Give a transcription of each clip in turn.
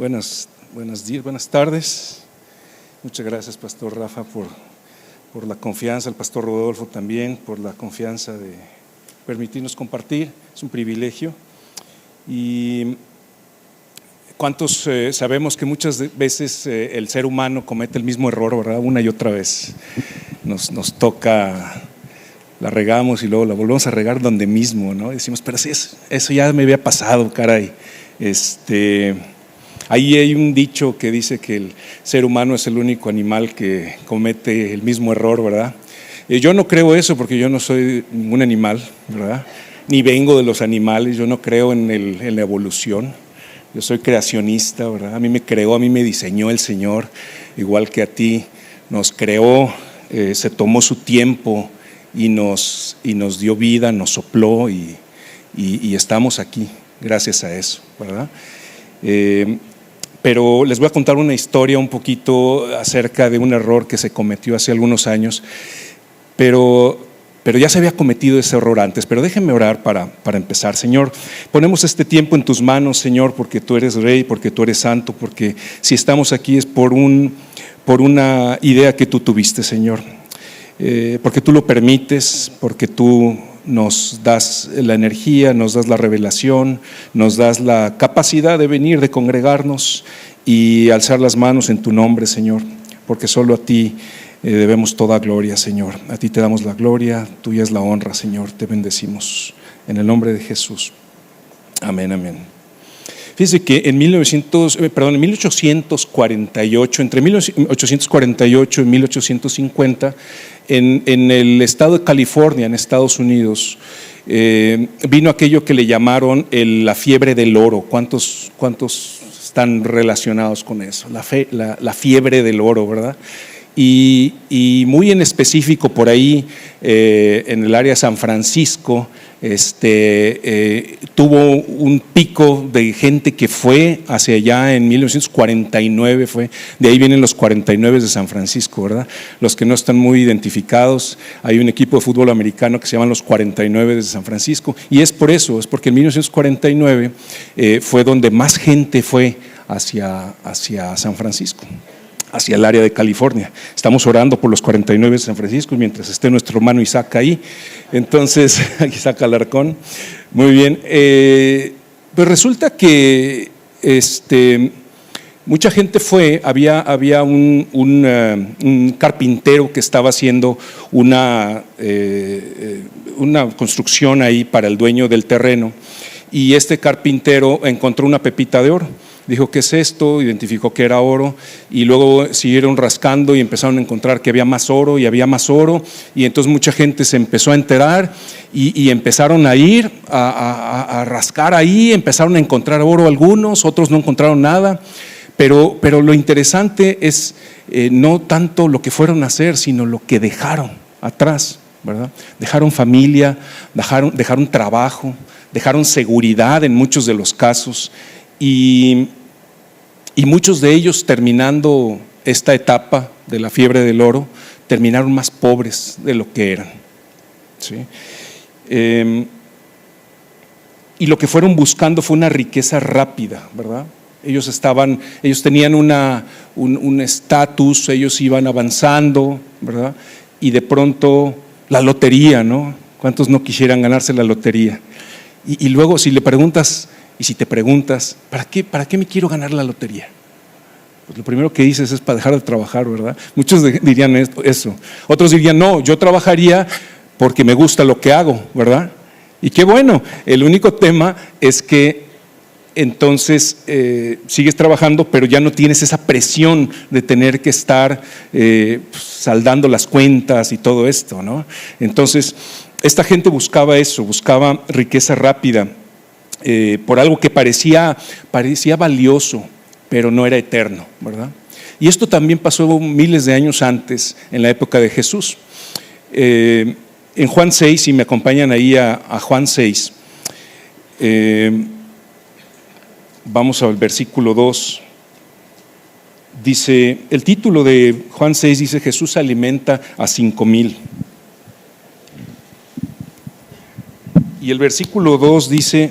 Buenas tardes. Muchas gracias, Pastor Rafa, por la confianza, al Pastor Rodolfo también, por la confianza de permitirnos compartir. Es un privilegio. Y ¿cuántos sabemos que muchas veces el ser humano comete el mismo error, verdad? Una y otra vez. Nos toca, la regamos y luego la volvemos a regar donde mismo, ¿no? Y decimos, pero sí, eso ya me había pasado, caray. Ahí hay un dicho que dice que el ser humano es el único animal que comete el mismo error, ¿verdad? Yo no creo eso porque yo no soy ningún animal, ¿verdad? Ni vengo de los animales, yo no creo en la evolución. Yo soy creacionista, ¿verdad? A mí me creó, a mí me diseñó el Señor, igual que a ti. Nos creó, se tomó su tiempo y nos dio vida, nos sopló y estamos aquí gracias a eso, ¿verdad? Pero les voy a contar una historia un poquito acerca de un error que se cometió hace algunos años, pero ya se había cometido ese error antes. Pero déjenme orar para empezar. Señor, ponemos este tiempo en tus manos, Señor, porque tú eres Rey, porque tú eres Santo, porque si estamos aquí es por una idea que tú tuviste, Señor, porque tú lo permites, porque tú nos das la energía, nos das la revelación, nos das la capacidad de venir, de congregarnos y alzar las manos en tu nombre, Señor, porque solo a ti debemos toda gloria, Señor. A ti te damos la gloria, tuya es la honra, Señor. Te bendecimos en el nombre de Jesús. Amén, amén. Fíjense que en 1848, entre 1848 y 1850, en el estado de California, en Estados Unidos, vino aquello que le llamaron la fiebre del oro. ¿Cuántos están relacionados con eso? La fiebre del oro, ¿verdad? Y muy en específico por ahí, en el área de San Francisco, tuvo un pico de gente que fue hacia allá en 1949, de ahí vienen los 49 de San Francisco, ¿verdad? Los que no están muy identificados, hay un equipo de fútbol americano que se llaman los 49 de San Francisco, y es por eso, es porque en 1949 fue donde más gente fue hacia San Francisco, hacia el área de California. Estamos orando por los 49 de San Francisco mientras esté nuestro hermano Isaac ahí. Entonces, Isaac Alarcón, muy bien. Pues resulta que mucha gente fue, había un carpintero que estaba haciendo una construcción ahí para el dueño del terreno, y este carpintero encontró una pepita de oro. Dijo, ¿qué es esto? Identificó que era oro, y luego siguieron rascando y empezaron a encontrar que había más oro y había más oro, y entonces mucha gente se empezó a enterar y empezaron a ir a rascar ahí, empezaron a encontrar oro algunos, otros no encontraron nada, pero lo interesante es no tanto lo que fueron a hacer, sino lo que dejaron atrás, ¿verdad? Dejaron familia, dejaron trabajo, dejaron seguridad en muchos de los casos, y muchos de ellos, terminando esta etapa de la fiebre del oro, terminaron más pobres de lo que eran, ¿sí? Y lo que fueron buscando fue una riqueza rápida, ¿verdad? Ellos tenían un estatus, ellos iban avanzando, ¿verdad? Y de pronto la lotería, ¿no? ¿Cuántos no quisieran ganarse la lotería? Y luego si te preguntas, ¿para qué me quiero ganar la lotería? Pues lo primero que dices es para dejar de trabajar, ¿verdad? Muchos dirían eso. Otros dirían, no, yo trabajaría porque me gusta lo que hago, ¿verdad? Y qué bueno. El único tema es que entonces sigues trabajando, pero ya no tienes esa presión de tener que estar saldando las cuentas y todo esto, ¿no? Entonces, esta gente buscaba eso, buscaba riqueza rápida. Por algo que parecía valioso, pero no era eterno, ¿verdad? Y esto también pasó miles de años antes, en la época de Jesús. En Juan 6, si me acompañan ahí a Juan 6, vamos al versículo 2. Dice, el título de Juan 6 dice, Jesús alimenta a 5,000. Y el versículo 2 dice,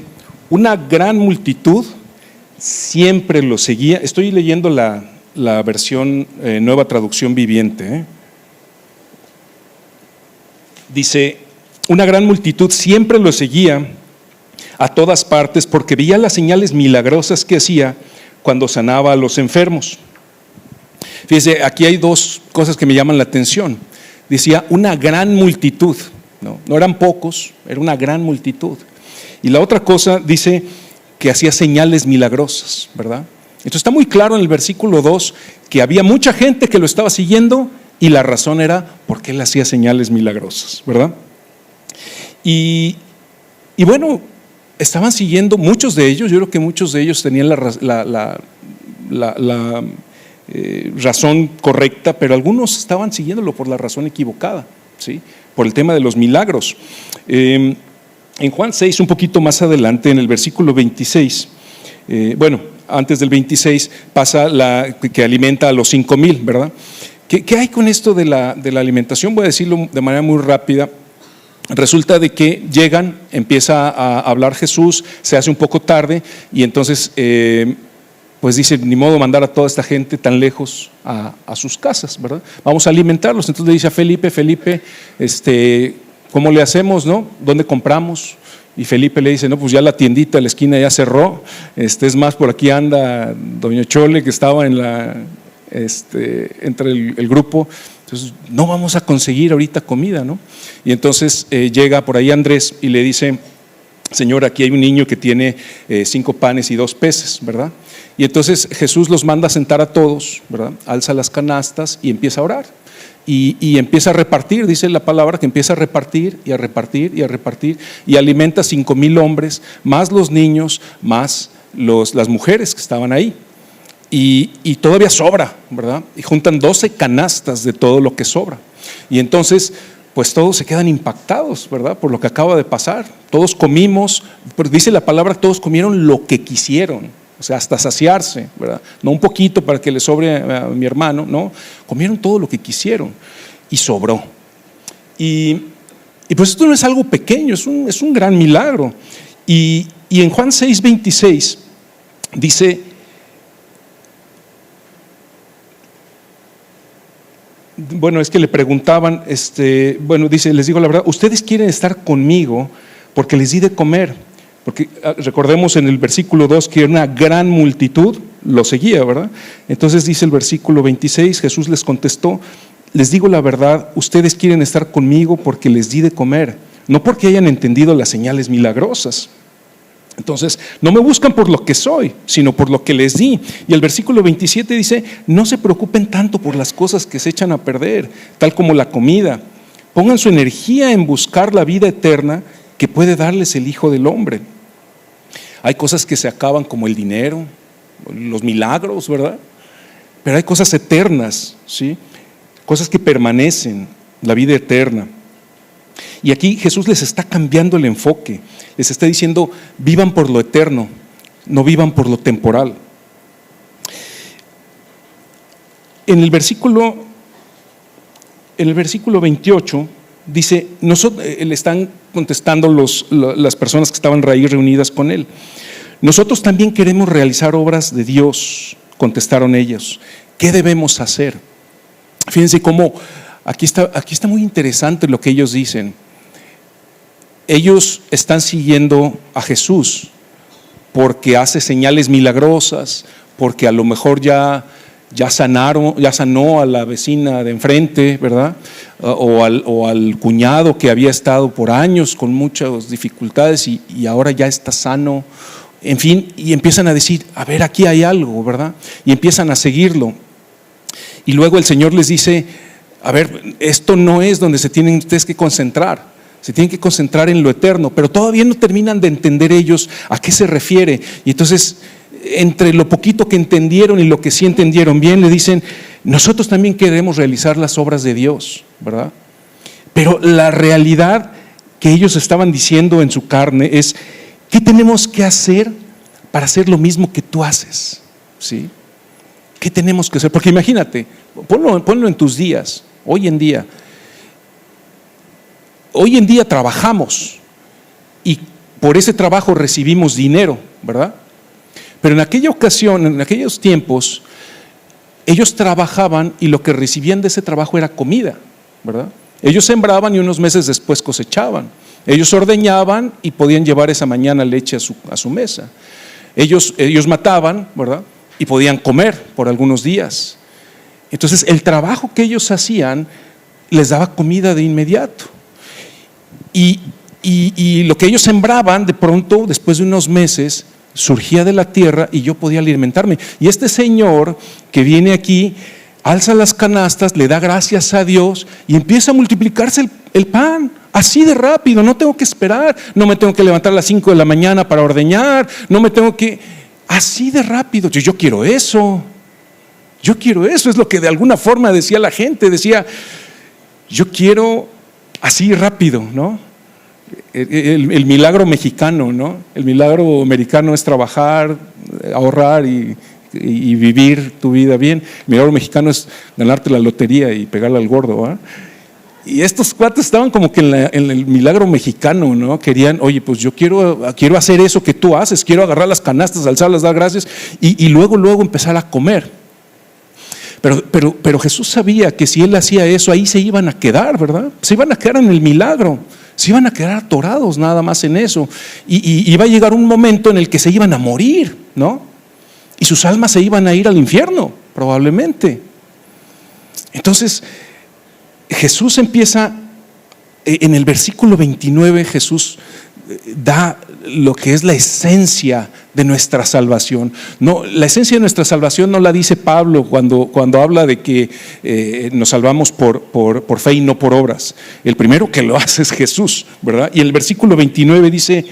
una gran multitud siempre lo seguía. Estoy leyendo la versión Nueva Traducción Viviente. Dice, una gran multitud siempre lo seguía a todas partes porque veía las señales milagrosas que hacía cuando sanaba a los enfermos. Fíjese, aquí hay dos cosas que me llaman la atención. Decía una gran multitud, no eran pocos, era una gran multitud. Y la otra cosa dice que hacía señales milagrosas, ¿verdad? Entonces está muy claro en el versículo 2 que había mucha gente que lo estaba siguiendo y la razón era porque él hacía señales milagrosas, ¿verdad? Y bueno, estaban siguiendo muchos de ellos, yo creo que muchos de ellos tenían la razón correcta, pero algunos estaban siguiéndolo por la razón equivocada, ¿sí? Por el tema de los milagros. En Juan 6, un poquito más adelante, en el versículo 26, antes del 26 pasa que alimenta a los 5,000, ¿verdad? ¿Qué hay con esto de la alimentación? Voy a decirlo de manera muy rápida. Resulta de que llegan, empieza a hablar Jesús, se hace un poco tarde y entonces pues dice, ni modo mandar a toda esta gente tan lejos a sus casas, ¿verdad? Vamos a alimentarlos. Entonces le dice a Felipe, ¿cómo le hacemos, no? ¿Dónde compramos? Y Felipe le dice, no, pues ya la tiendita de la esquina ya cerró, es más, por aquí anda doña Chole que estaba entre el grupo. Entonces, no vamos a conseguir ahorita comida, ¿no? Y entonces llega por ahí Andrés y le dice, Señor, aquí hay un niño que tiene 5 panes y 2 peces, ¿verdad? Y entonces Jesús los manda a sentar a todos, ¿verdad? Alza las canastas y empieza a orar. Y empieza a repartir, dice la palabra que empieza a repartir y a repartir y a repartir y alimenta 5,000 hombres, más los niños, más las mujeres que estaban ahí. Y todavía sobra, ¿verdad? Y juntan 12 canastas de todo lo que sobra. Y entonces, pues todos se quedan impactados, ¿verdad? Por lo que acaba de pasar. Todos comimos, pero dice la palabra, todos comieron lo que quisieron, o sea, hasta saciarse, ¿verdad? No un poquito para que le sobre a mi hermano, no, comieron todo lo que quisieron y sobró. Y pues esto no es algo pequeño, es un gran milagro. Y en Juan 6:26 dice, es que le preguntaban, dice, les digo la verdad, ustedes quieren estar conmigo porque les di de comer, porque recordemos en el versículo 2 que una gran multitud lo seguía, ¿verdad? Entonces dice el versículo 26, Jesús les contestó, les digo la verdad, ustedes quieren estar conmigo porque les di de comer, no porque hayan entendido las señales milagrosas. Entonces, no me buscan por lo que soy, sino por lo que les di. Y el versículo 27 dice, no se preocupen tanto por las cosas que se echan a perder, tal como la comida. Pongan su energía en buscar la vida eterna que puede darles el Hijo del Hombre. Hay cosas que se acaban como el dinero, los milagros, ¿verdad? Pero hay cosas eternas, ¿sí? Cosas que permanecen, la vida eterna. Y aquí Jesús les está cambiando el enfoque, les está diciendo, vivan por lo eterno, no vivan por lo temporal. En el versículo 28 dice, le están contestando las personas que estaban ahí reunidas con él. Nosotros también queremos realizar obras de Dios, contestaron ellos. ¿Qué debemos hacer? Fíjense cómo aquí está muy interesante lo que ellos dicen. Ellos están siguiendo a Jesús porque hace señales milagrosas, porque a lo mejor ya sanó a la vecina de enfrente, ¿verdad? O al cuñado que había estado por años con muchas dificultades y ahora ya está sano. En fin, y empiezan a decir, a ver, aquí hay algo, ¿verdad? Y empiezan a seguirlo. Y luego el Señor les dice, a ver, esto no es donde se tienen ustedes que concentrar. Se tienen que concentrar en lo eterno, pero todavía no terminan de entender ellos a qué se refiere. Y entonces, entre lo poquito que entendieron y lo que sí entendieron bien, le dicen, nosotros también queremos realizar las obras de Dios, ¿verdad? Pero la realidad que ellos estaban diciendo en su carne es, ¿qué tenemos que hacer para hacer lo mismo que tú haces? ¿Sí? ¿Qué tenemos que hacer? Porque imagínate, ponlo en tus días, hoy en día. Hoy en día trabajamos y por ese trabajo recibimos dinero, ¿verdad? Pero en aquella ocasión, en aquellos tiempos, ellos trabajaban y lo que recibían de ese trabajo era comida, ¿verdad? Ellos sembraban y unos meses después cosechaban. Ellos ordeñaban y podían llevar esa mañana leche a su mesa. Ellos mataban, ¿verdad? Y podían comer por algunos días. Entonces el trabajo que ellos hacían les daba comida de inmediato. Y lo que ellos sembraban, de pronto, después de unos meses, surgía de la tierra y yo podía alimentarme. Y este señor que viene aquí, alza las canastas, le da gracias a Dios y empieza a multiplicarse el pan. Así de rápido, no tengo que esperar, no me tengo que levantar a las 5 de la mañana para ordeñar, no me tengo que… Así de rápido, yo quiero eso. Yo quiero eso, es lo que de alguna forma decía la gente, decía, yo quiero así rápido, ¿no? El milagro mexicano, ¿no? El milagro americano es trabajar, ahorrar y vivir tu vida bien. El milagro mexicano es ganarte la lotería y pegarle al gordo, ¿eh? Y estos cuates estaban como que en el milagro mexicano, ¿no? Querían, oye, pues yo quiero hacer eso que tú haces, quiero agarrar las canastas, alzarlas, dar gracias y luego empezar a comer. Pero Jesús sabía que si él hacía eso, ahí se iban a quedar, ¿verdad? Se iban a quedar en el milagro, se iban a quedar atorados nada más en eso. Y iba a llegar un momento en el que se iban a morir, ¿no? Y sus almas se iban a ir al infierno, probablemente. Entonces, Jesús empieza, en el versículo 29, Jesús da lo que es la esencia de nuestra salvación. No, la esencia de nuestra salvación no la dice Pablo cuando habla de que nos salvamos por fe y no por obras. El primero que lo hace es Jesús, ¿verdad? Y el versículo 29 dice,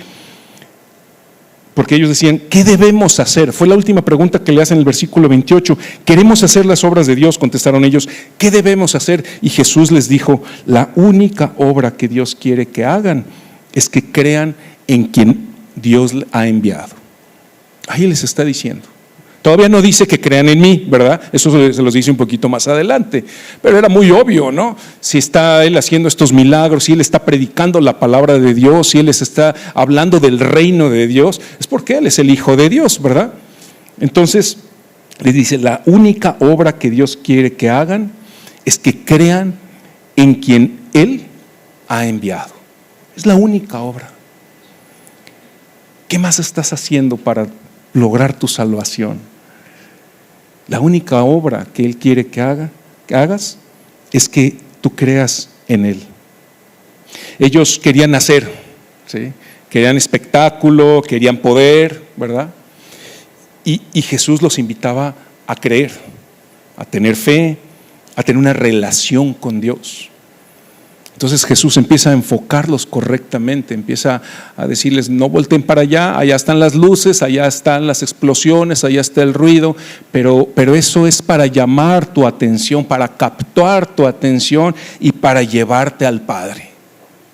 porque ellos decían, ¿qué debemos hacer? Fue la última pregunta que le hacen en el versículo 28. Queremos hacer las obras de Dios, contestaron ellos. ¿Qué debemos hacer? Y Jesús les dijo, la única obra que Dios quiere que hagan es que crean en quien Dios ha enviado. Ahí les está diciendo. Todavía no dice que crean en mí, ¿verdad? Eso se los dice un poquito más adelante. Pero era muy obvio, ¿no? Si está él haciendo estos milagros, si él está predicando la palabra de Dios, si él les está hablando del reino de Dios, es porque él es el Hijo de Dios, ¿verdad? Entonces, les dice, la única obra que Dios quiere que hagan es que crean en quien Él ha enviado. Es la única obra. ¿Qué más estás haciendo para lograr tu salvación? La única obra que Él quiere que hagas es que tú creas en Él. Ellos querían hacer, ¿sí? Querían espectáculo, querían poder, ¿verdad? Y Jesús los invitaba a creer, a tener fe, a tener una relación con Dios. Entonces Jesús empieza a enfocarlos correctamente, empieza a decirles, no volteen para allá, allá están las luces, allá están las explosiones, allá está el ruido, pero eso es para llamar tu atención, para captar tu atención y para llevarte al Padre.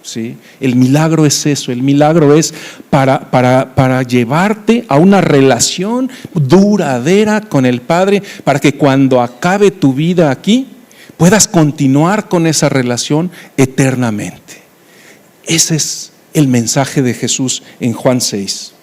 ¿Sí? El milagro es eso, el milagro es para llevarte a una relación duradera con el Padre, para que cuando acabe tu vida aquí, puedas continuar con esa relación eternamente. Ese es el mensaje de Jesús en Juan 6.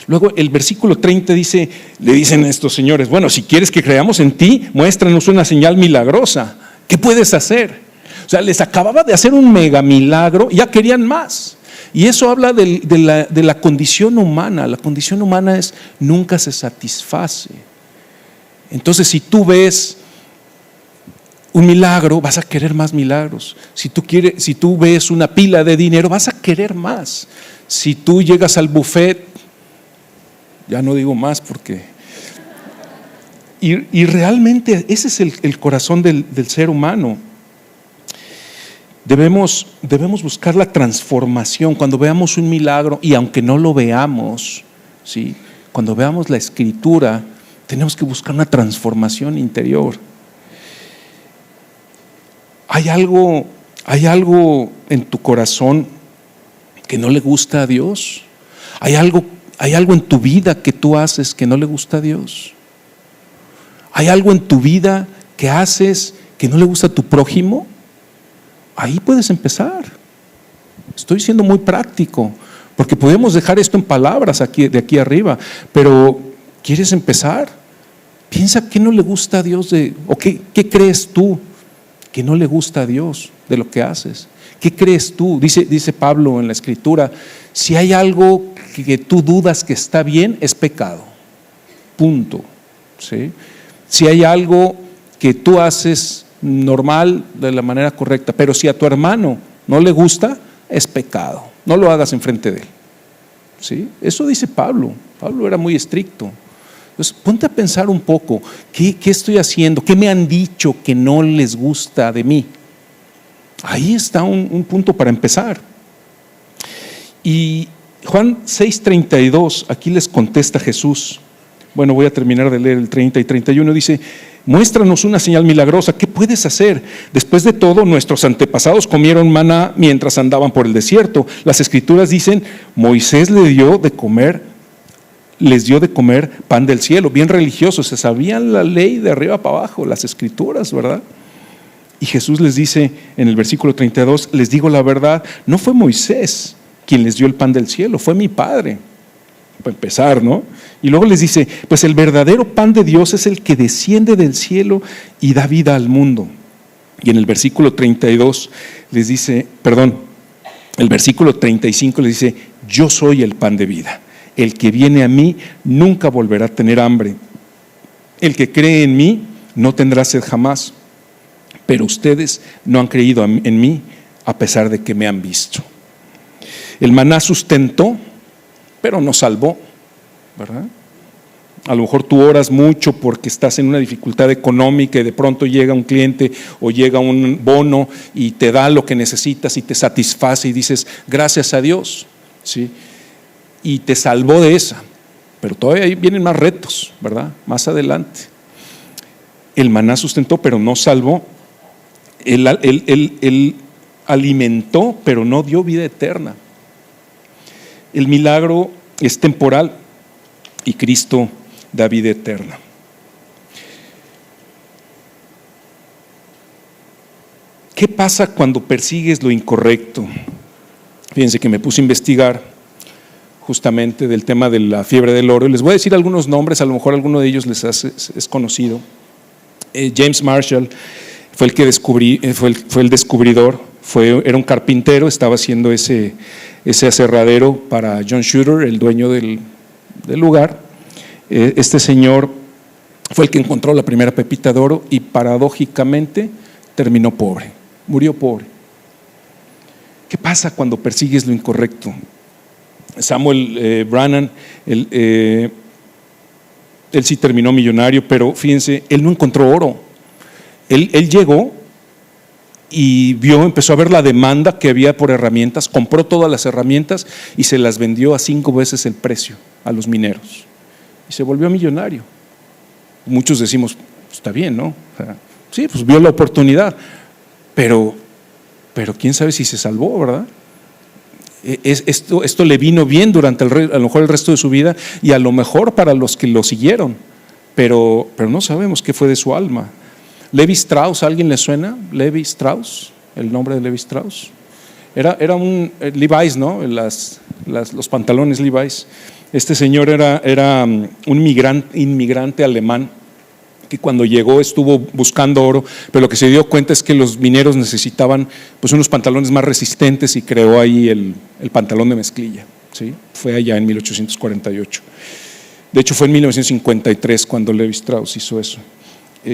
Luego el versículo 30 dice, le dicen a estos señores, bueno, si quieres que creamos en ti, muéstranos una señal milagrosa. ¿Qué puedes hacer? O sea, les acababa de hacer un mega milagro, ya querían más. Y eso habla de la condición humana. La condición humana es nunca se satisface. Entonces, si tú ves un milagro, vas a querer más milagros. Si tú ves una pila de dinero, vas a querer más. Si tú llegas al buffet, ya no digo más porque… Y realmente ese es el corazón del ser humano. Debemos buscar la transformación. Cuando veamos un milagro, y aunque no lo veamos, ¿sí? Cuando veamos la Escritura, tenemos que buscar una transformación interior. ¿Hay algo en tu corazón que no le gusta a Dios? ¿Hay algo en tu vida que tú haces que no le gusta a Dios? ¿Hay algo en tu vida que haces que no le gusta a tu prójimo? Ahí puedes empezar. Estoy siendo muy práctico, Porque podemos dejar esto en palabras de aquí arriba, pero ¿quieres empezar? Piensa qué no le gusta a Dios o qué crees tú que no le gusta a Dios de lo que haces. ¿Qué crees tú? Dice Pablo en la Escritura, si hay algo que tú dudas que está bien, es pecado. Punto. ¿Sí? Si hay algo que tú haces normal, de la manera correcta, pero si a tu hermano no le gusta, es pecado. No lo hagas enfrente de él. ¿Sí? Eso dice Pablo. Pablo era muy estricto. Entonces, ponte a pensar un poco, ¿qué estoy haciendo? ¿Qué me han dicho que no les gusta de mí? Ahí está un punto para empezar. Y Juan 6:32, aquí les contesta Jesús. Bueno, voy a terminar de leer el 30 y 31. Dice, muéstranos una señal milagrosa, ¿qué puedes hacer? Después de todo, nuestros antepasados comieron maná mientras andaban por el desierto. Las Escrituras dicen, Moisés les dio de comer pan del cielo. Bien religiosos, se sabían la ley de arriba para abajo, las Escrituras, ¿verdad? Y Jesús les dice en el versículo 32, les digo la verdad, no fue Moisés quien les dio el pan del cielo, fue mi Padre. Para empezar, ¿no? Y luego les dice, pues el verdadero pan de Dios es el que desciende del cielo y da vida al mundo. Y en el versículo 32 les dice, el versículo 35 les dice, yo soy el pan de vida. El que viene a mí nunca volverá a tener hambre. El que cree en mí no tendrá sed jamás. Pero ustedes no han creído en mí a pesar de que me han visto. El maná sustentó, pero no salvó, ¿verdad? A lo mejor tú oras mucho porque estás en una dificultad económica y de pronto llega un cliente o llega un bono y te da lo que necesitas y te satisface y dices, gracias a Dios, ¿sí? Y te salvó de esa, pero todavía vienen más retos, ¿verdad? Más adelante. El maná sustentó, pero no salvó. Él alimentó, pero no dio vida eterna. El milagro es temporal y Cristo da vida eterna. ¿Qué pasa cuando persigues lo incorrecto? Fíjense que me puse a investigar justamente del tema de la fiebre del oro y les voy a decir algunos nombres, a lo mejor alguno de ellos es conocido. James Marshall fue el descubridor, era un carpintero, estaba haciendo ese aserradero para John Shooter, el dueño del lugar. Este señor fue el que encontró la primera pepita de oro y paradójicamente terminó pobre, murió pobre. ¿Qué pasa cuando persigues lo incorrecto? Samuel Brannan, él sí terminó millonario, pero fíjense, él no encontró oro. Él llegó y empezó a ver la demanda que había por herramientas, compró todas las herramientas y se las vendió a 5 veces el precio a los mineros y se volvió millonario. Muchos decimos, está bien, ¿no? O sea, sí, pues vio la oportunidad, pero quién sabe si se salvó, ¿verdad? Esto le vino bien durante a lo mejor el resto de su vida y a lo mejor para los que lo siguieron, pero no sabemos qué fue de su alma. Levi Strauss, ¿a alguien le suena? Levi Strauss, el nombre de Levi Strauss. Era un Levi's, ¿no? Los pantalones Levi's. Este señor era un inmigrante alemán que cuando llegó estuvo buscando oro, pero lo que se dio cuenta es que los mineros necesitaban pues unos pantalones más resistentes y creó ahí el pantalón de mezclilla, ¿sí? Fue allá en 1848. De hecho fue en 1953 cuando Levi Strauss hizo eso.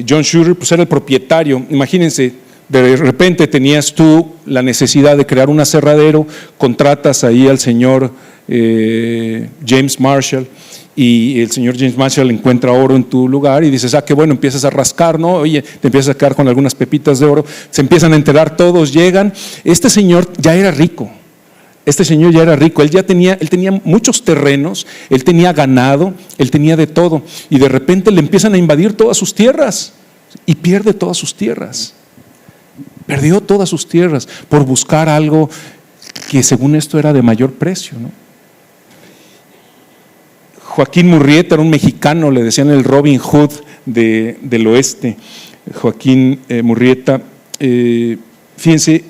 John Shooter pues era el propietario. Imagínense, de repente tenías tú la necesidad de crear un aserradero, contratas ahí al señor James Marshall y el señor James Marshall encuentra oro en tu lugar y dices, qué bueno, empiezas a rascar, ¿no? Oye, te empiezas a quedar con algunas pepitas de oro, se empiezan a enterar todos, llegan. Este señor ya era rico. Él tenía muchos terrenos, él tenía ganado, él tenía de todo y de repente le empiezan a invadir todas sus tierras y pierde todas sus tierras. Perdió todas sus tierras por buscar algo que según esto era de mayor precio, ¿no? Joaquín Murrieta era un mexicano, le decían el Robin Hood del oeste. Joaquín Murrieta, fíjense,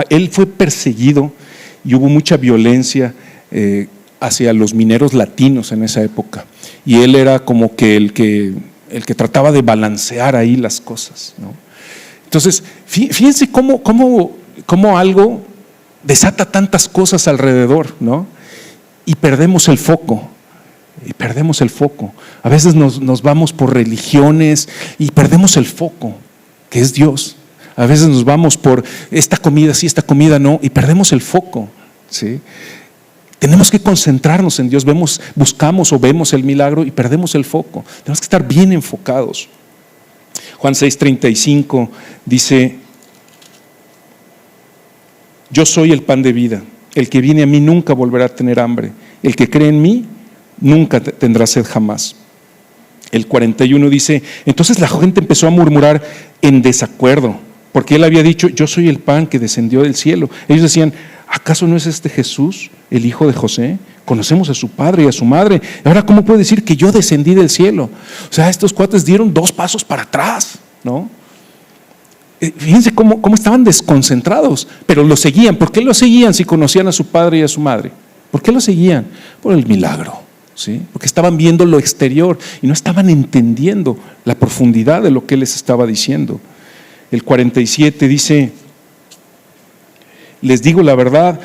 él fue perseguido y hubo mucha violencia hacia los mineros latinos en esa época, y él era como que el que trataba de balancear ahí las cosas, ¿no? Entonces, fíjense cómo algo desata tantas cosas alrededor, ¿no? Y perdemos el foco. A veces nos vamos por religiones y perdemos el foco, que es Dios. A veces nos vamos por esta comida sí, esta comida no, y perdemos el foco, ¿sí? Tenemos que concentrarnos en Dios. Buscamos o vemos el milagro y perdemos el foco. Tenemos que estar bien enfocados. Juan 6:35 dice: yo soy el pan de vida. El que viene a mí nunca volverá a tener hambre. El que cree en mí nunca tendrá sed jamás. El 41 dice: entonces la gente empezó a murmurar en desacuerdo, porque él había dicho: yo soy el pan que descendió del cielo. Ellos decían: ¿acaso no es este Jesús, el hijo de José? Conocemos a su padre y a su madre. Ahora, ¿cómo puede decir que yo descendí del cielo? O sea, estos cuates dieron 2 pasos para atrás, ¿no? Fíjense cómo estaban desconcentrados, pero lo seguían. ¿Por qué lo seguían si conocían a su padre y a su madre? ¿Por qué lo seguían? Por el milagro, ¿sí? Porque estaban viendo lo exterior y no estaban entendiendo la profundidad de lo que él les estaba diciendo. El 47 dice: les digo la verdad,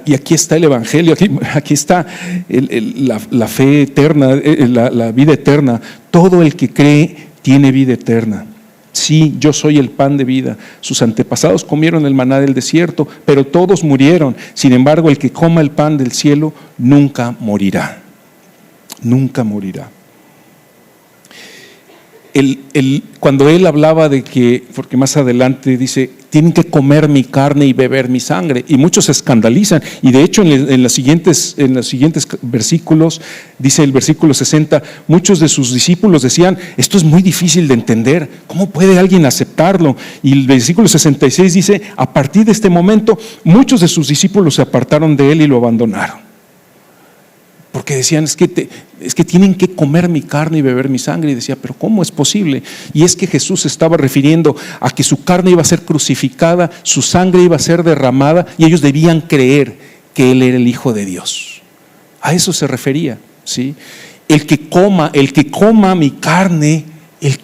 y aquí está el evangelio, aquí está la fe eterna, la vida eterna. Todo el que cree tiene vida eterna. Sí, yo soy el pan de vida. Sus antepasados comieron el maná del desierto, pero todos murieron. Sin embargo, el que coma el pan del cielo nunca morirá. Nunca morirá. Cuando él hablaba de que, porque más adelante dice: tienen que comer mi carne y beber mi sangre, y muchos se escandalizan, y de hecho en los siguientes versículos, dice el versículo 60, muchos de sus discípulos decían: esto es muy difícil de entender, ¿cómo puede alguien aceptarlo? Y el versículo 66 dice: a partir de este momento muchos de sus discípulos se apartaron de él y lo abandonaron. Porque decían: es que tienen que comer mi carne y beber mi sangre. Y decía: pero ¿cómo es posible? Y es que Jesús se estaba refiriendo a que su carne iba a ser crucificada, su sangre iba a ser derramada, y ellos debían creer que Él era el Hijo de Dios. A eso se refería, ¿sí? El que coma mi carne, el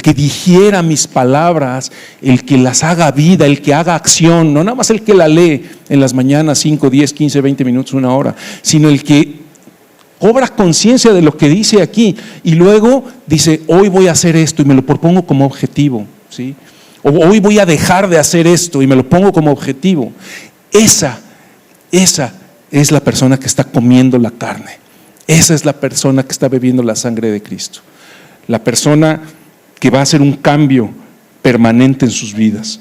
que digiera mis palabras, el que las haga vida, el que haga acción, no nada más el que la lee en las mañanas 5, 10, 15, 20 minutos, 1 hora, sino el que cobra conciencia de lo que dice aquí y luego dice: hoy voy a hacer esto y me lo propongo como objetivo, ¿sí? O hoy voy a dejar de hacer esto y me lo pongo como objetivo. Esa es la persona que está comiendo la carne. Esa es la persona que está bebiendo la sangre de Cristo. La persona que va a hacer un cambio permanente en sus vidas.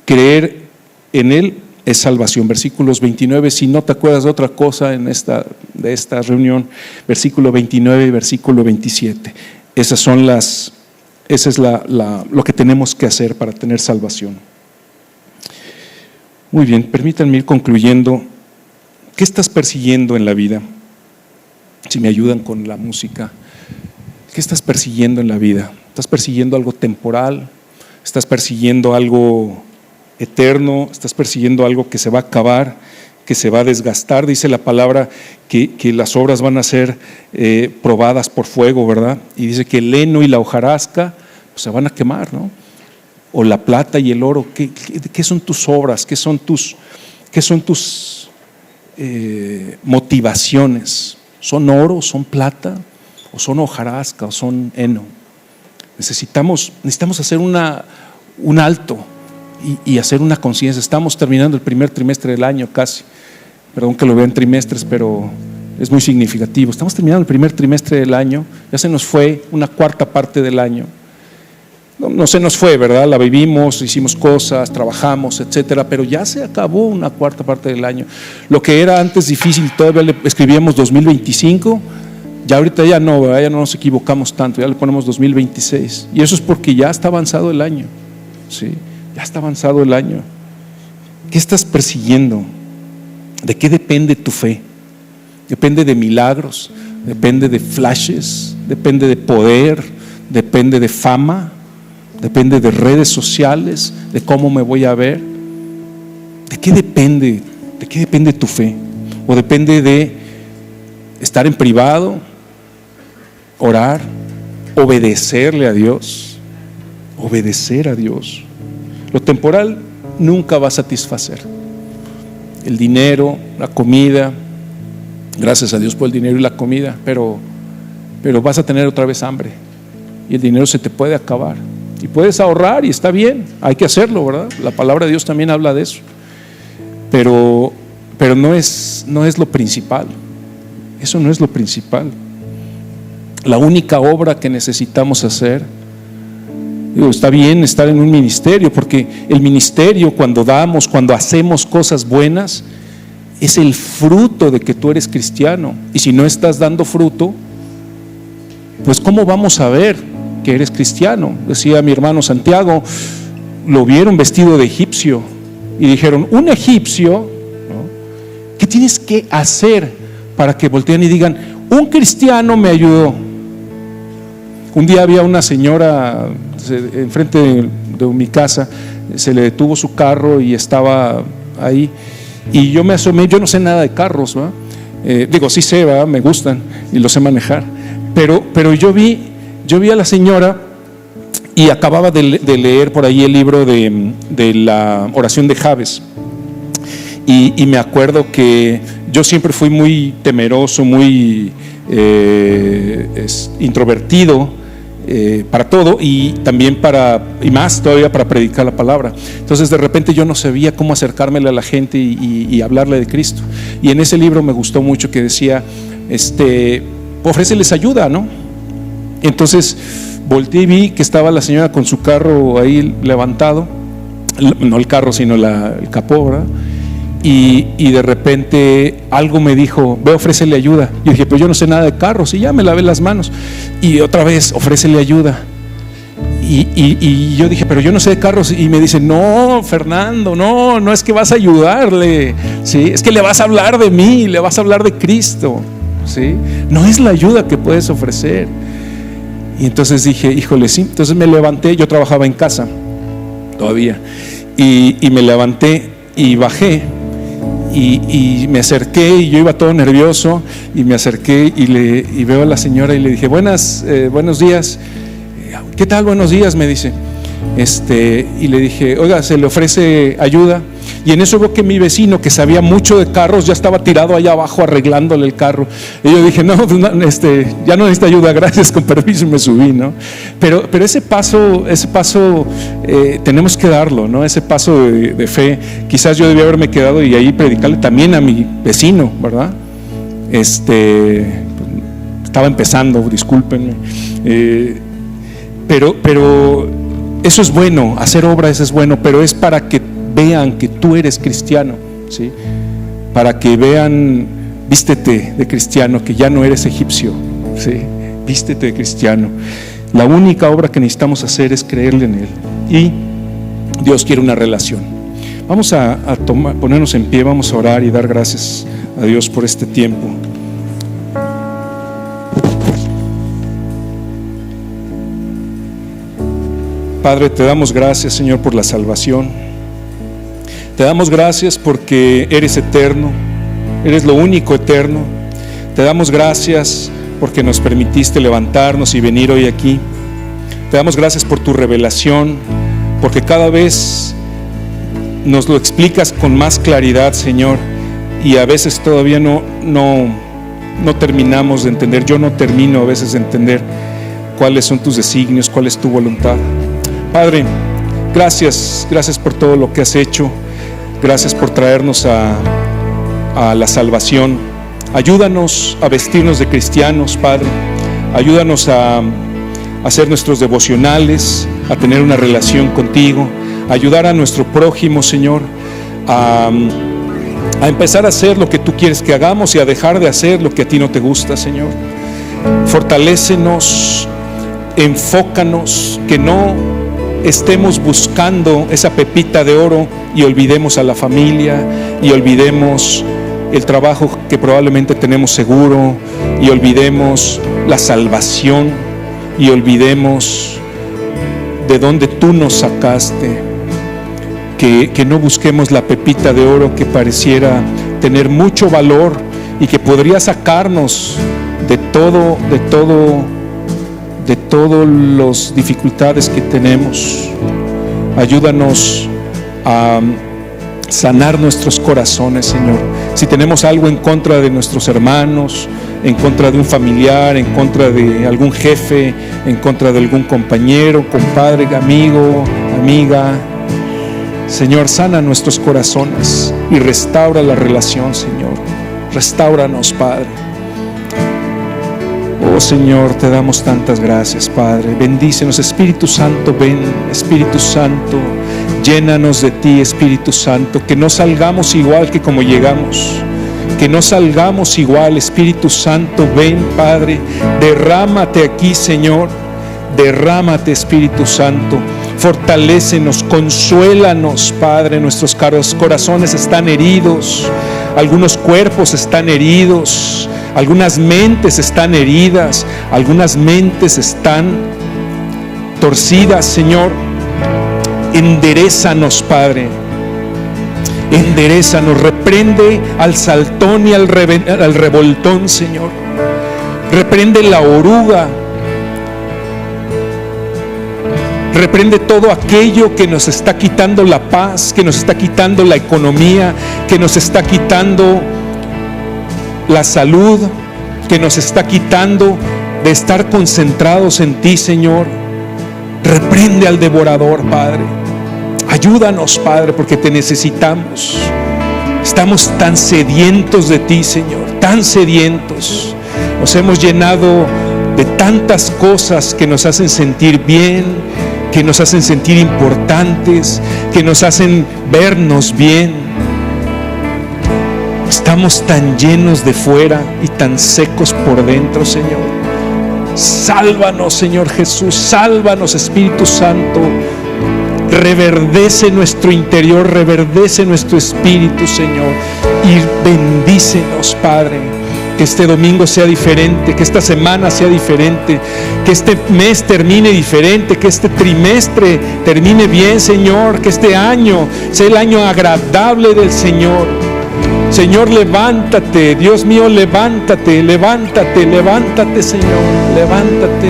Creer en Él es salvación. Versículos 29, si no te acuerdas de otra cosa de esta reunión, versículo 29 y versículo 27. Eso es lo que tenemos que hacer para tener salvación. Muy bien, permítanme ir concluyendo. ¿Qué estás persiguiendo en la vida? Si me ayudan con la música. ¿Qué estás persiguiendo en la vida? ¿Estás persiguiendo algo temporal? ¿Estás persiguiendo algo eterno? ¿Estás persiguiendo algo que se va a acabar, que se va a desgastar? Dice la palabra que las obras van a ser probadas por fuego, ¿verdad? Y dice que el heno y la hojarasca pues, se van a quemar, ¿no? O la plata y el oro. ¿Qué son tus obras? ¿Qué son tus motivaciones? ¿Son oro? ¿Son plata? ¿O son hojarasca? ¿O son heno? Necesitamos hacer un alto y hacer una conciencia. Estamos terminando el primer trimestre del año casi. Perdón que lo vean trimestres, pero es muy significativo. Estamos terminando el primer trimestre del año. Ya se nos fue una cuarta parte del año. No se nos fue, ¿verdad? La vivimos, hicimos cosas, trabajamos, etcétera, pero ya se acabó una cuarta parte del año. Lo que era antes difícil, todavía le escribíamos 2025, ya ahorita ya no, ¿verdad? Ya no nos equivocamos tanto, ya le ponemos 2026. Y eso es porque ya está avanzado el año, ¿sí? Ya está avanzado el año. ¿Qué estás persiguiendo? ¿De qué depende tu fe? Depende de milagros, depende de flashes, depende de poder, depende de fama, depende de redes sociales, de cómo me voy a ver. ¿De qué depende? ¿De qué depende tu fe? ¿O depende de estar en privado, orar, obedecerle a Dios? Obedecer a Dios. Lo temporal nunca va a satisfacer. El dinero, la comida, gracias a Dios por el dinero y la comida, pero vas a tener otra vez hambre y el dinero se te puede acabar. Y puedes ahorrar y está bien, hay que hacerlo, ¿verdad? La palabra de Dios también habla de eso. Pero no es lo principal. Eso no es lo principal. La única obra que necesitamos hacer, está bien estar en un ministerio, porque el ministerio, cuando damos, cuando hacemos cosas buenas, es el fruto de que tú eres cristiano. Y si no estás dando fruto, pues ¿cómo vamos a ver que eres cristiano? Decía mi hermano Santiago, lo vieron vestido de egipcio y dijeron, un egipcio, ¿no? ¿Qué tienes que hacer para que volteen y digan, un cristiano me ayudó? Un día había una señora enfrente de mi casa, se le detuvo su carro y estaba ahí, y yo me asomé. Yo no sé nada de carros, ¿verdad? Sí sé, ¿verdad? Me gustan y los sé manejar, pero yo vi a la señora y acababa de leer por ahí el libro de la oración de Jabes, y me acuerdo que yo siempre fui muy temeroso, muy introvertido para todo, y también y más todavía para predicar la palabra. Entonces de repente yo no sabía cómo acercármele a la gente y hablarle de Cristo. Y en ese libro me gustó mucho que decía, ofréceles ayuda, ¿no? Entonces volteé y vi que estaba la señora con su carro ahí levantado, no el carro sino el capó, ¿verdad? Y de repente algo me dijo, ve, ofrécele ayuda. Yo dije, pues yo no sé nada de carros, y ya me lavé las manos. Y otra vez, ofrécele ayuda. Y yo dije, pero yo no sé de carros. Y me dice, no, Fernando, no es que vas a ayudarle, ¿sí? Es que le vas a hablar de mí, le vas a hablar de Cristo, ¿sí? No es la ayuda que puedes ofrecer. Y entonces dije, híjole, sí. Entonces me levanté, yo trabajaba en casa todavía, y me levanté y bajé. Y me acerqué, y yo iba todo nervioso, y me acerqué y veo a la señora y le dije, buenos días. ¿Qué tal? Buenos días, me dice. Y le dije, oiga, ¿se le ofrece ayuda? Y en eso veo que mi vecino, que sabía mucho de carros, ya estaba tirado allá abajo arreglándole el carro. Y yo dije, no, ya no necesita ayuda, gracias, con permiso, y me subí, ¿no? Pero ese paso tenemos que darlo, ¿no? Ese paso de fe. Quizás yo debía haberme quedado y ahí predicarle también a mi vecino, ¿verdad? Estaba empezando, discúlpenme. Pero eso es bueno, hacer obras es bueno, pero es para que vean que tú eres cristiano, ¿sí? Para que vean, vístete de cristiano, que ya no eres egipcio, ¿sí? Vístete de cristiano. La única obra que necesitamos hacer es creerle en Él, y Dios quiere una relación. Vamos a ponernos en pie, vamos a orar y dar gracias a Dios por este tiempo. Padre, te damos gracias, Señor, por la salvación. Te damos gracias porque eres eterno, eres lo único eterno. Te damos gracias porque nos permitiste levantarnos y venir hoy aquí. Te damos gracias por tu revelación, porque cada vez nos lo explicas con más claridad, Señor, y a veces todavía no terminamos de entender. Yo no termino a veces de entender cuáles son tus designios, cuál es tu voluntad. Padre, gracias por todo lo que has hecho. Gracias por traernos a la salvación. Ayúdanos a vestirnos de cristianos, Padre. Ayúdanos a hacer nuestros devocionales, a tener una relación contigo, a ayudar a nuestro prójimo, Señor, a empezar a hacer lo que tú quieres que hagamos y a dejar de hacer lo que a ti no te gusta, Señor. Fortalécenos, enfócanos, que no estemos buscando esa pepita de oro y olvidemos a la familia, y olvidemos el trabajo que probablemente tenemos seguro, y olvidemos la salvación, y olvidemos de dónde tú nos sacaste. que no busquemos la pepita de oro que pareciera tener mucho valor y que podría sacarnos de todas las dificultades que tenemos. Ayúdanos a sanar nuestros corazones, Señor. Si tenemos algo en contra de nuestros hermanos, en contra de un familiar, en contra de algún jefe, en contra de algún compañero, compadre, amigo, amiga, Señor, sana nuestros corazones y restaura la relación, Señor. Restáuranos, Padre. Oh Señor, te damos tantas gracias, Padre. Bendícenos, Espíritu Santo, ven, Espíritu Santo, llénanos de ti, Espíritu Santo, que no salgamos igual que como llegamos, que no salgamos igual, Espíritu Santo, ven, Padre, derrámate aquí, Señor, derrámate, Espíritu Santo, fortalécenos, consuélanos, Padre. Nuestros corazones están heridos, algunos cuerpos están heridos, algunas mentes están heridas, algunas mentes están torcidas, Señor. Enderézanos, Padre. Enderézanos, reprende al saltón y al revoltón, Señor. Reprende la oruga. Reprende todo aquello que nos está quitando la paz, que nos está quitando la economía, que nos está quitando la salud, que nos está quitando de estar concentrados en ti, Señor. Reprende al devorador, Padre. Ayúdanos, Padre, porque te necesitamos. Estamos tan sedientos de ti, Señor, tan sedientos. Nos hemos llenado de tantas cosas que nos hacen sentir bien, que nos hacen sentir importantes, que nos hacen vernos bien. Estamos tan llenos de fuera y tan secos por dentro, Señor. Sálvanos, Señor Jesús, sálvanos, Espíritu Santo. Reverdece nuestro interior, reverdece nuestro espíritu, Señor, y bendícenos, Padre. Que este domingo sea diferente, que esta semana sea diferente, que este mes termine diferente, que este trimestre termine bien, Señor, que este año sea el año agradable del Señor. Señor, levántate, Dios mío, levántate, levántate, levántate, Señor, levántate.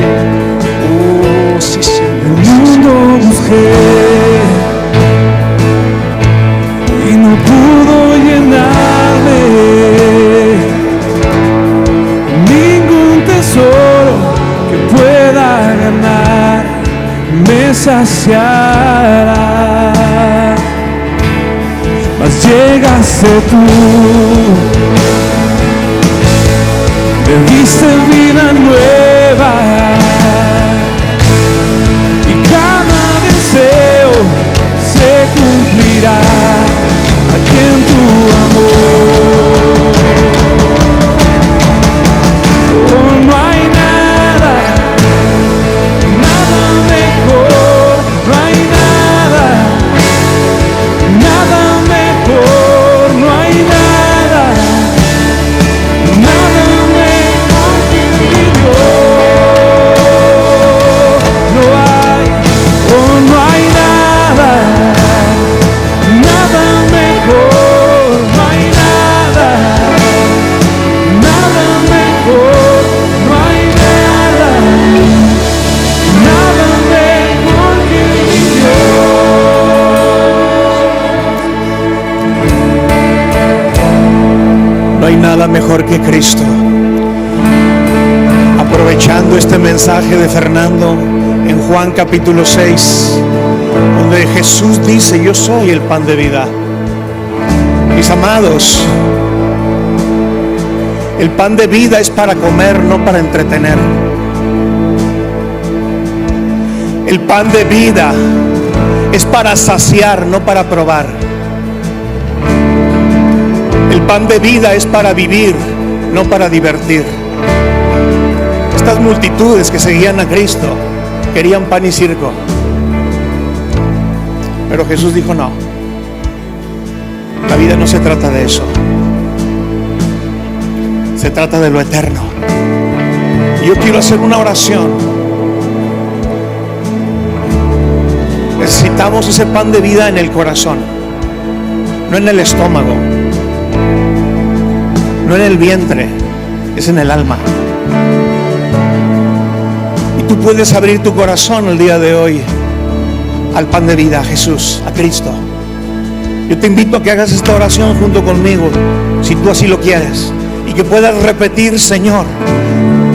Oh, sí, Señor. El mundo busqué y no pudo llenarme. Ningún tesoro que pueda ganar me saciará. Mas llegaste tú, me diste vida nueva, y cada deseo se cumplirá aquí en tu amor. Oh, no hay nada, nada mejor, no hay nada, nada mejor, no hay nada, nada mejor que Dios. No hay, oh, no hay nada, nada mejor, no hay nada, nada mejor, no hay nada, nada mejor que Dios. No hay nada mejor que Cristo. Aprovechando este mensaje de Fernando en Juan capítulo 6, donde Jesús dice: yo soy el pan de vida. Mis amados, el pan de vida es para comer, no para entretener. El pan de vida es para saciar, no para probar. El pan de vida es para vivir, no para divertir. Estas multitudes que seguían a Cristo querían pan y circo, pero Jesús dijo: no, la vida no se trata de eso, se trata de lo eterno. Y yo quiero hacer una oración. Necesitamos ese pan de vida en el corazón, no en el estómago, no en el vientre, es en el alma. Y tú puedes abrir tu corazón el día de hoy al pan de vida, a Jesús, a Cristo. Yo te invito a que hagas esta oración junto conmigo, si tú así lo quieres, y que puedas repetir: Señor,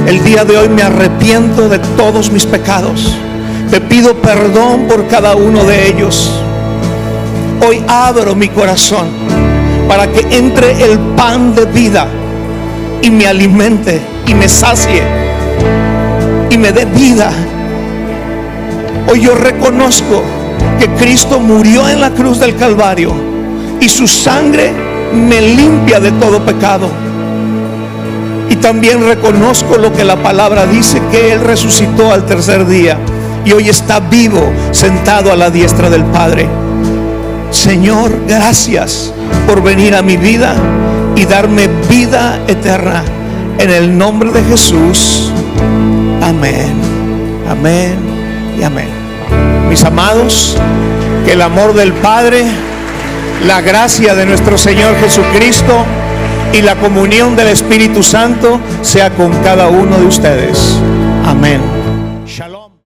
el día de hoy me arrepiento de todos mis pecados. Te pido perdón por cada uno de ellos. Hoy abro mi corazón para que entre el pan de vida y me alimente y me sacie y me dé vida. Hoy yo reconozco que Cristo murió en la cruz del Calvario y su sangre me limpia de todo pecado. Y también reconozco lo que la palabra dice, que Él resucitó al tercer día y hoy está vivo, sentado a la diestra del Padre. Señor, gracias por venir a mi vida y darme vida eterna. En el nombre de Jesús. Amén, amén y amén. Mis amados, que el amor del Padre, la gracia de nuestro Señor Jesucristo y la comunión del Espíritu Santo sea con cada uno de ustedes. Amén.